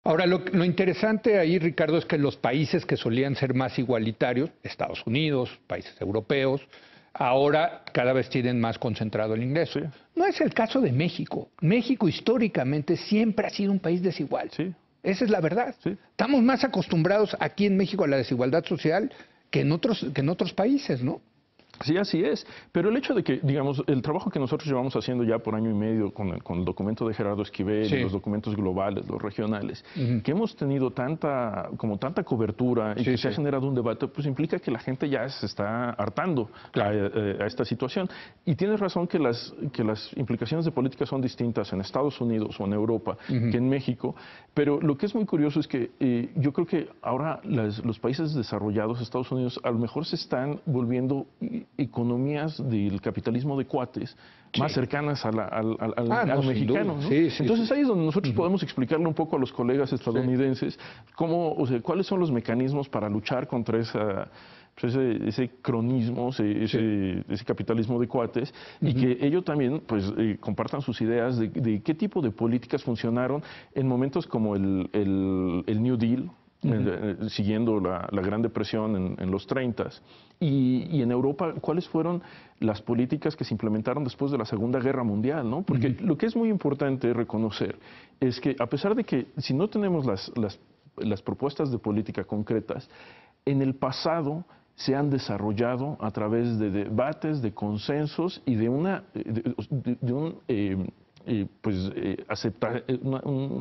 Ahora, lo interesante ahí, Ricardo, es que los países que solían ser más igualitarios, Estados Unidos, países europeos, ahora cada vez tienen más concentrado el ingreso. Sí, No es el caso de México. México históricamente siempre ha sido un país desigual. sí, Esa es la verdad. sí. Estamos más acostumbrados aquí en México a la desigualdad social que en otros países, ¿no? Sí, así es. Pero el hecho de que, digamos, el trabajo que nosotros llevamos haciendo ya por año y medio con el documento de Gerardo Esquivel, Sí. y los documentos globales, los regionales, Ujú. que hemos tenido tanta cobertura y Sí, que se ha sí. generado un debate, pues implica que la gente ya se está hartando Claro. a esta situación. Y tienes razón que las implicaciones de política son distintas en Estados Unidos o en Europa Ujú. que en México, pero lo que es muy curioso es que yo creo que ahora los países desarrollados, Estados Unidos, a lo mejor se están volviendo economías del capitalismo de cuates más Sí. cercanas al No, sin mexicano, duda. ¿no? Sí, sí, Entonces sí. ahí es donde nosotros podemos explicarle un poco a los colegas estadounidenses cómo, o sea, cuáles son los mecanismos para luchar contra pues ese cronismo, ese capitalismo de cuates, y que ellos también pues compartan sus ideas de qué tipo de políticas funcionaron en momentos como el New Deal, siguiendo la Gran Depresión en los 30s, y en Europa, ¿cuáles fueron las políticas que se implementaron después de la Segunda Guerra Mundial, ¿no? Porque lo que es muy importante reconocer es que a pesar de que si no tenemos las propuestas de política concretas, en el pasado se han desarrollado a través de debates, de consensos y de una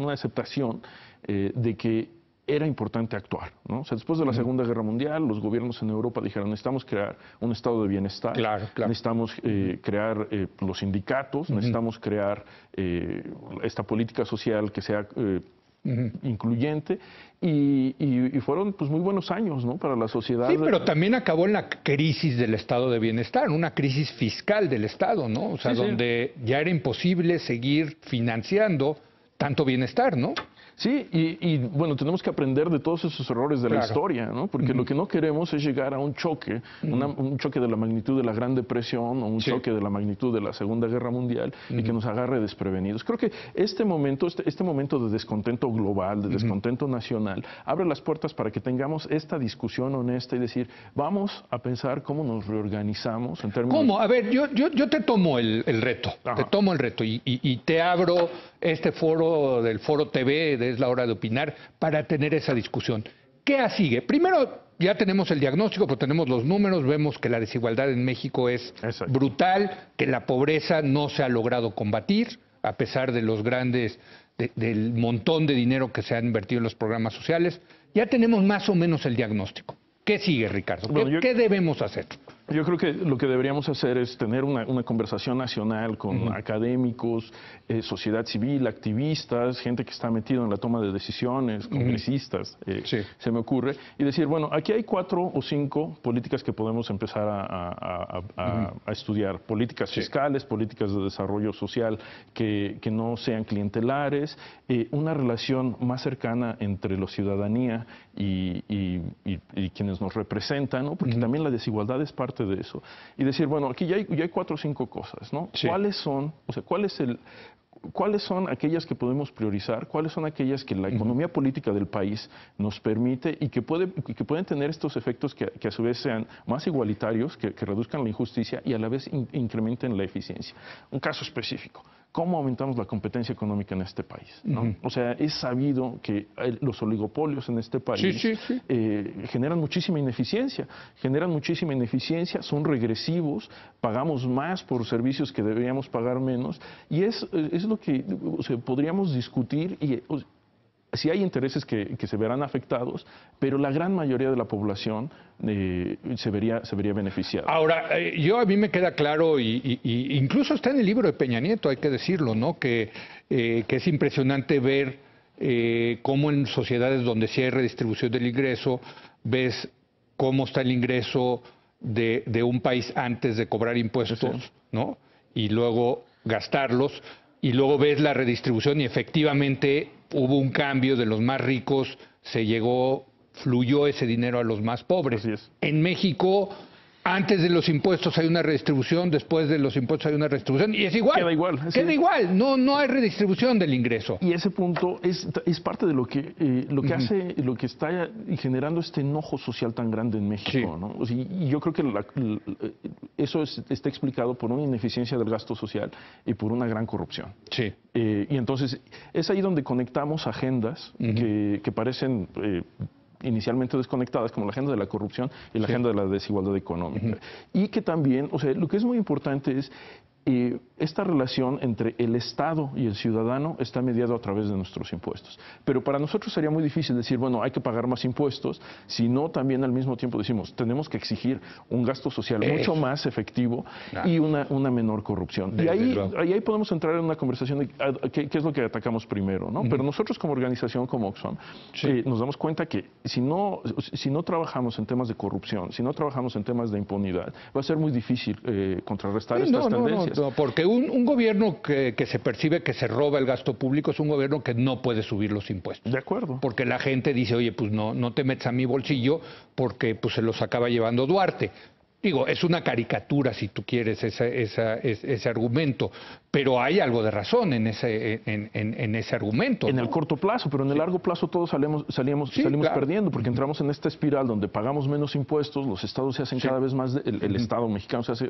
aceptación de que era importante actuar, ¿no? O sea, después de la Segunda Guerra Mundial, los gobiernos en Europa dijeron, necesitamos crear un estado de bienestar, Claro, claro. necesitamos crear los sindicatos, necesitamos crear esta política social que sea incluyente, y fueron pues muy buenos años, ¿no?, para la sociedad. Sí, pero también acabó en la crisis del estado de bienestar, una crisis fiscal del Estado, ¿no? O sea, Sí, sí. donde ya era imposible seguir financiando tanto bienestar, ¿no? Sí, y bueno, tenemos que aprender de todos esos errores de la Claro. historia, ¿no? Porque lo que no queremos es llegar a un choque, un choque de la magnitud de la Gran Depresión o un Sí. choque de la magnitud de la Segunda Guerra Mundial y que nos agarre desprevenidos. Creo que este momento de descontento global, de descontento nacional, abre las puertas para que tengamos esta discusión honesta y decir, vamos a pensar cómo nos reorganizamos en términos... ¿Cómo? A ver, yo te tomo el reto, Ajá. te tomo el reto y te abro este foro del Foro TV, de Es la Hora de Opinar, para tener esa discusión. ¿Qué sigue? Primero, ya tenemos el diagnóstico, pero tenemos los números, vemos que la desigualdad en México es Exacto. brutal, que la pobreza no se ha logrado combatir, a pesar de los grandes, del montón de dinero que se ha invertido en los programas sociales. Ya tenemos más o menos el diagnóstico. ¿Qué sigue, Ricardo? Bueno, ¿Qué debemos hacer? Yo creo que lo que deberíamos hacer es tener una conversación nacional con académicos, sociedad civil, activistas, gente que está metida en la toma de decisiones, congresistas, Sí. se me ocurre, y decir, bueno, aquí hay 4 o 5 políticas que podemos empezar a estudiar. Políticas fiscales, políticas de desarrollo social que no sean clientelares, una relación más cercana entre la ciudadanía y quienes nos representan, ¿no? Porque también la desigualdad es parte de eso. Y decir, bueno, aquí ya hay 4 o 5 cosas, ¿no? Sí. ¿Cuáles son, o sea, cuáles son aquellas que podemos priorizar? ¿Cuáles son aquellas que la economía política del país nos permite y que pueden tener estos efectos que a su vez sean más igualitarios, que reduzcan la injusticia y a la vez incrementen la eficiencia? Un caso específico. ¿Cómo aumentamos la competencia económica en este país, ¿no? O sea, es sabido que los oligopolios en este país generan muchísima ineficiencia, son regresivos, pagamos más por servicios que deberíamos pagar menos, y es lo que, o sea, podríamos discutir y... Sí hay intereses que se verán afectados, pero la gran mayoría de la población se vería beneficiada. Ahora, a mí me queda claro, y incluso está en el libro de Peña Nieto, hay que decirlo, ¿no? Que es impresionante ver cómo en sociedades donde sí hay redistribución del ingreso, ves cómo está el ingreso de un país antes de cobrar impuestos, ¿no? Y luego gastarlos, y luego ves la redistribución y efectivamente hubo un cambio de los más ricos, fluyó ese dinero a los más pobres. Así es. En México Antes de los impuestos hay una redistribución, después de los impuestos hay una redistribución, y es igual. Queda igual. Queda igual, no hay redistribución del ingreso. Y ese punto es parte de lo que hace, lo que está generando este enojo social tan grande en México, Sí. ¿no? O sea, y yo creo que eso está explicado por una ineficiencia del gasto social y por una gran corrupción. Sí. Y entonces es ahí donde conectamos agendas que parecen inicialmente desconectadas, como la agenda de la corrupción y la agenda de la desigualdad económica. Y que también, o sea, lo que es muy importante es esta relación entre el Estado y el ciudadano está mediado a través de nuestros impuestos. Pero para nosotros sería muy difícil decir, bueno, hay que pagar más impuestos, sino también al mismo tiempo decimos, tenemos que exigir un gasto social mucho más efectivo y una menor corrupción. Y ahí podemos entrar en una conversación de qué es lo que atacamos primero, ¿no? Pero nosotros como organización, como Oxfam, nos damos cuenta que si no trabajamos en temas de corrupción, si no trabajamos en temas de impunidad, va a ser muy difícil contrarrestar estas tendencias. No, porque un gobierno que se percibe que se roba el gasto público es un gobierno que no puede subir los impuestos. De acuerdo. Porque la gente dice, oye, pues no te metes a mi bolsillo porque pues se los acaba llevando Duarte. Digo, es una caricatura, si tú quieres, ese argumento, pero hay algo de razón en ese argumento. En ¿no? el corto plazo, pero en el largo plazo todos salimos claro. perdiendo, porque entramos en esta espiral donde pagamos menos impuestos, los estados se hacen cada vez más, el Estado mexicano se hace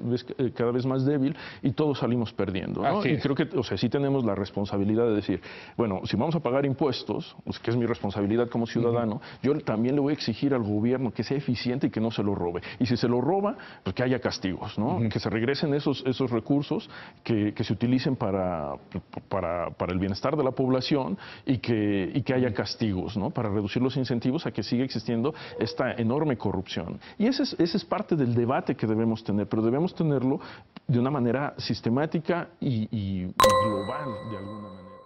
cada vez más débil y todos salimos perdiendo, ¿no? Y creo que, o sea, sí tenemos la responsabilidad de decir, bueno, si vamos a pagar impuestos, pues, que es mi responsabilidad como ciudadano, yo también le voy a exigir al gobierno que sea eficiente y que no se lo robe. Y si se lo roba, pues que haya castigos, ¿no? Que se regresen esos recursos, que se utilicen para el bienestar de la población y que haya castigos, ¿no? Para reducir los incentivos a que siga existiendo esta enorme corrupción. Y ese es parte del debate que debemos tener, pero debemos tenerlo de una manera sistemática y global, de alguna manera.